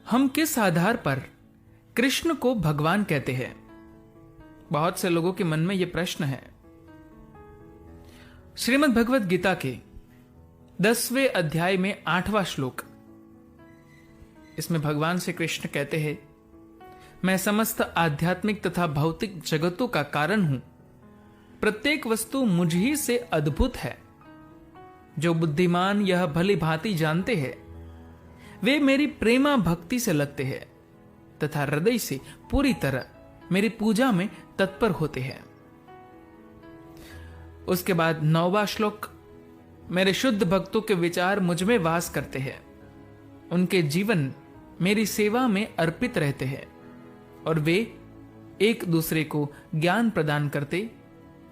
हम किस आधार पर कृष्ण को भगवान कहते हैं? बहुत से लोगों के मन में यह प्रश्न है। श्रीमद् भगवत गीता के 10वें अध्याय में 8वां श्लोक, इसमें भगवान श्री कृष्ण कहते हैं, मैं समस्त आध्यात्मिक तथा भौतिक जगतों का कारण हूं। प्रत्येक वस्तु मुझ ही से अद्भुत है। जो बुद्धिमान यह भली भांति जानते हैं, वे मेरी प्रेमा भक्ति से लगते हैं तथा हृदय से पूरी तरह मेरी पूजा में तत्पर होते हैं। उसके बाद 9वां श्लोक, मेरे शुद्ध भक्तों के विचार मुझ में वास करते हैं। उनके जीवन मेरी सेवा में अर्पित रहते हैं और वे एक दूसरे को ज्ञान प्रदान करते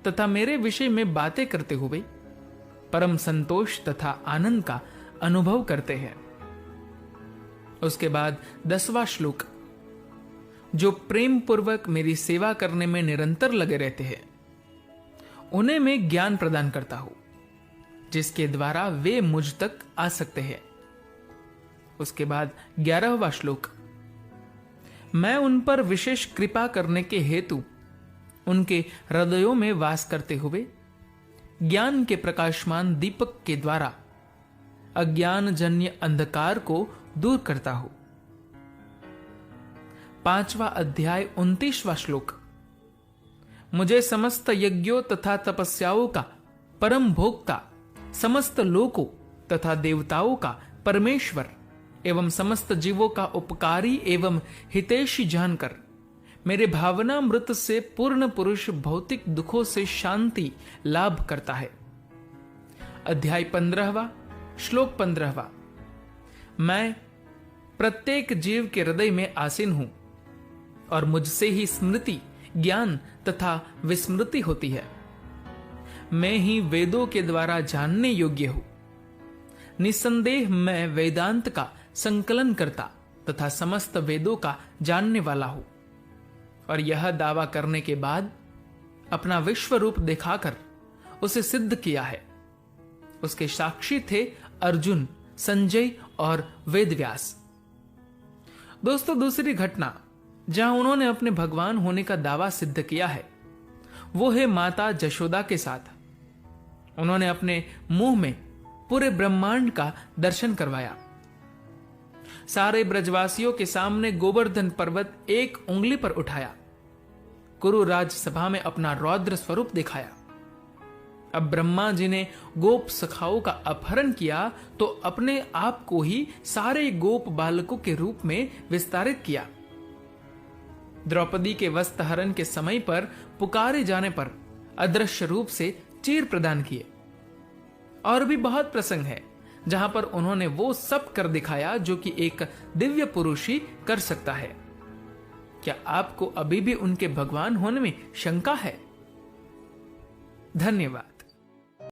तथा मेरे विषय में बातें करते हुए परम संतोष तथा आनंद का अनुभव करते हैं। उसके बाद 10वां श्लोक, जो प्रेम पूर्वक मेरी सेवा करने में निरंतर लगे रहते हैं, उन्हें मैं ज्ञान प्रदान करता हूं, जिसके द्वारा वे मुझ तक आ सकते हैं। उसके बाद 11वां श्लोक, मैं उन पर विशेष कृपा करने के हेतु उनके हृदयों में वास करते हुए ज्ञान के प्रकाशमान दीपक के द्वारा अज्ञान जन्य अंधकार को दूर करता हूं। 5वां अध्याय 29वां श्लोक, मुझे समस्त यज्ञों तथा तपस्याओं का परम भोक्ता, समस्त लोकों तथा देवताओं का परमेश्वर एवं समस्त जीवों का उपकारी एवं हितैषी जानकर मेरे भावनामृत से पूर्ण पुरुष भौतिक दुखों से शांति लाभ करता है। अध्याय 15वां श्लोक 15वां, मैं प्रत्येक जीव के हृदय में आसीन हूं और मुझसे ही स्मृति, ज्ञान तथा विस्मृति होती है। मैं ही वेदों के द्वारा जानने योग्य हूं। निस्संदेह मैं वेदांत का संकलन करता तथा समस्त वेदों का जानने वाला हूं। और यह दावा करने के बाद अपना विश्व रूप दिखाकर उसे सिद्ध किया है। उसके साक्षी थे अर्जुन, संजय और वेदव्यास। दोस्तों, दूसरी घटना जहां उन्होंने अपने भगवान होने का दावा सिद्ध किया है, वो है माता जशोदा के साथ। उन्होंने अपने मुंह में पूरे ब्रह्मांड का दर्शन करवाया। सारे ब्रजवासियों के सामने गोवर्धन पर्वत एक उंगली पर उठाया, कुरु राजसभा में अपना रौद्र स्वरूप दिखाया। अब ब्रह्मा जी ने गोप सखाओं का अपहरण किया तो अपने आप को ही सारे गोप बालकों के रूप में विस्तारित किया। द्रौपदी के वस्त्र हरण के समय पर पुकारे जाने पर अदृश्य रूप से चीर प्रदान किए। और भी बहुत प्रसंग है जहां पर उन्होंने वो सब कर दिखाया जो कि एक दिव्य पुरुष ही कर सकता है। क्या आपको अभी भी उनके भगवान होने में शंका है? धन्यवाद।